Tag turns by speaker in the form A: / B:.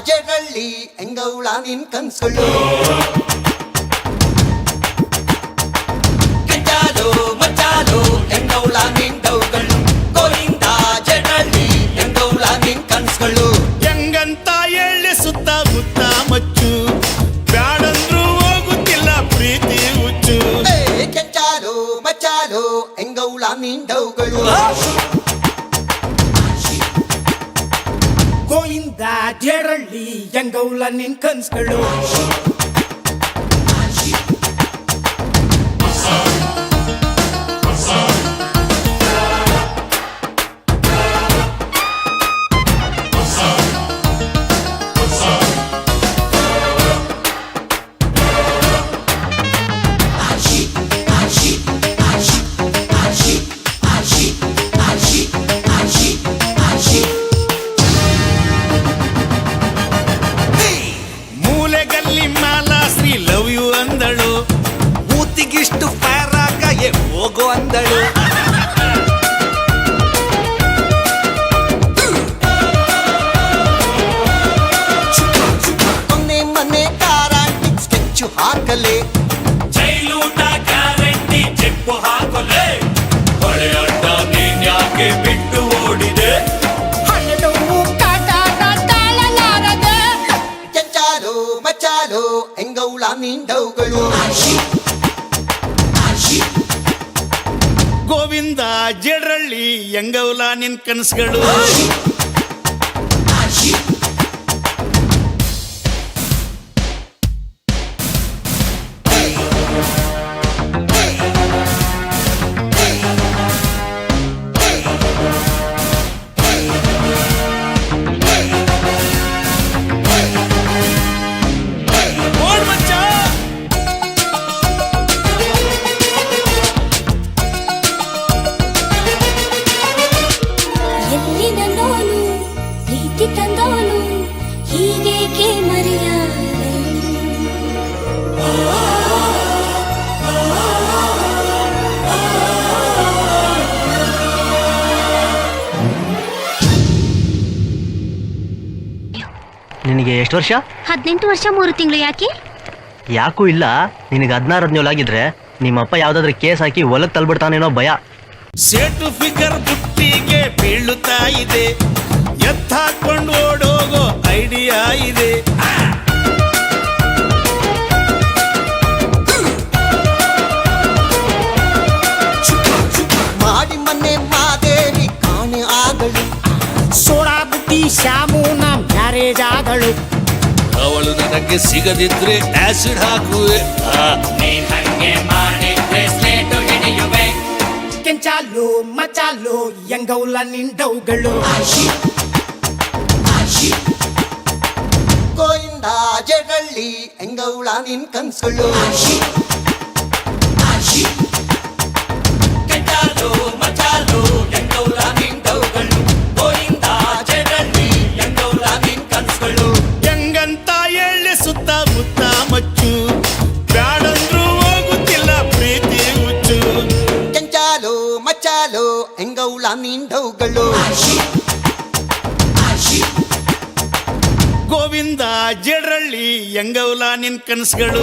A: ಜಡಳ್ಳಿ ಎಂಗೌಳ ನಿನ್ ಕನ್ಸುಗಳು ಕೆಂಚಾಲು ಮಚ್ಚಾಲು ಎಂಗೌಳ ನಿನ್ ಡೌಗಳು ಗೋವಿಂದ ಜಡಳ್ಳಿ ಎಂಗೌಳ ನಿನ್ ಕನ್ಸುಗಳು
B: ಹೆಂಗಂತ ಎಳ್ಳೆ ಸುತ್ತ ಮುತ್ತ ಮಚ್ಚು ಬ್ಯಾಡಂದ್ರು ಹೋಗುತ್ತಿಲ್ಲ ಪ್ರೀತಿ ಹುಚ್ಚು
A: ಕೆಂಚಾಲು ಮಚ್ಚಾಲು ಎಂಗೌಳ ನಿನ್ ಡೌಗಳು
C: ಗೋವಿಂದ ಜಡಳ್ಳಿ ಎಂಗೌಳ ನಿನ್ ಕನ್ಸುಗಳು
B: ಮೂಲೆಗಲ್ಲಿ ಮಾಲಾ ಶ್ರೀ ಲವ್ ಯು ಅಂದಳು ಮೂತಿಗಿಷ್ಟು ಫೈರ್ ಆಗ ಹೋಗೋ ಅಂದಳು
A: ಮೊನ್ನೆ ಮೊನ್ನೆ ಕಾರಾಟಿಕ್ ಸ್ಕೆಚ್ ಹಾಕಲೆ
B: ಜೈಲೂಟ ಗ್ಯಾರಂಟಿ ಚೆಪ್ಪು ಹಾಕಲೆ ಹೊಳೆ ಅಡ್ಡ ನೀನ್ ಯಾಕೆ ಬಿಟ್ಟು ಓಡಿದೆ
A: ಕೆಂಚಾಲು ಮಚ್ಚಾಲು ಎಂಗೌಳ ನಿನ್ ಡೌಗಳು
B: ಗೋವಿಂದ ಜಡಳ್ಳಿ ಎಂಗೌಲ ನಿನ್ ಕನಸುಗಳು
D: ಎಲ್ಲಿನ ನೋನು ಪ್ರೀತಿ ತಂದೋನು ಹೀಗೇಕೆ ಮರೆಯಾದೆ
E: ನಿನಗೆ ಎಷ್ಟು ವರ್ಷ?
D: 18 ವರ್ಷ 3 ತಿಂಗಳು. ಯಾಕೆ?
E: ಯಾಕೂ ಇಲ್ಲ. ನಿನಗೆ 16-17 ಆಗಿದ್ರೆ ನಿಮ್ಮಪ್ಪ ಯಾವ್ದಾದ್ರು ಕೇಸ್ ಹಾಕಿ ಹೊಲಕ್ಕೆ ತಳ್ಬಿಡ್ತಾನೇನೋ ಭಯ.
B: ಸೇಟು ಫಿಗರ್ ಬುಟ್ಟಿಗೆ ಬೀಳುತ್ತಾ ಇದೆ, ಎತ್ತಾಕೊಂಡು ಓಡೋಗೋ ಐಡಿಯಾ ಇದೆ.
A: ಮಾಡಿ ಮೊನ್ನೆ ಮಾದೇವಿ ಕಾಣೆ ಆಗಲು
C: ಸೋಡಾ ಬುಟ್ಟಿ ಶ್ಯಾಮು ನಮ್ ಮ್ಯಾರೇಜ್ ಆದಳು.
B: ಅವಳು ನನಗೆ ಸಿಗದಿದ್ರೆ ಆಸಿಡ್ ಹಾಕುವೆ.
C: ಕೆಂಚಾಲು ಮಚಾಲು ಎಂಗೌಲ ನಿನ್ ಡೌಗಳು
A: ಗೋವಿಂದ ಜಡಳ್ಳಿ ಎಂಗೌಳ ನಿನ್ ಕನ್ಸುಗಳು ಕೆಂಚಾಲು ಮಚಾಲು ಎಂಗೌಳ ನಿನ್ ಡೌಗಳು ಗೋವಿಂದ ಜಡಳ್ಳಿ ಎಂಗೌಳ ನಿನ್ ಕನ್ಸುಗಳು
B: ಹೆಂಗಂತ ಎಳ್ಳೆ ಸುತ್ತ ಮುತ್ತ ಮಚ್ಚು ಬ್ಯಾಡಂದ್ರು ಹೋಗುತ್ತಿಲ್ಲ ಪ್ರೀತಿ ಹುಚ್ಚು.
A: ಕೆಂಚಾಲು ಮಚಾಲು ಎಂಗೌಳ ನಿನ್ ಡೌಗಳು
B: ಗೋವಿಂದ ಜಡಳ್ಳಿ ಎಂಗೌಲ ನಿನ್ ಕನಸುಗಳು.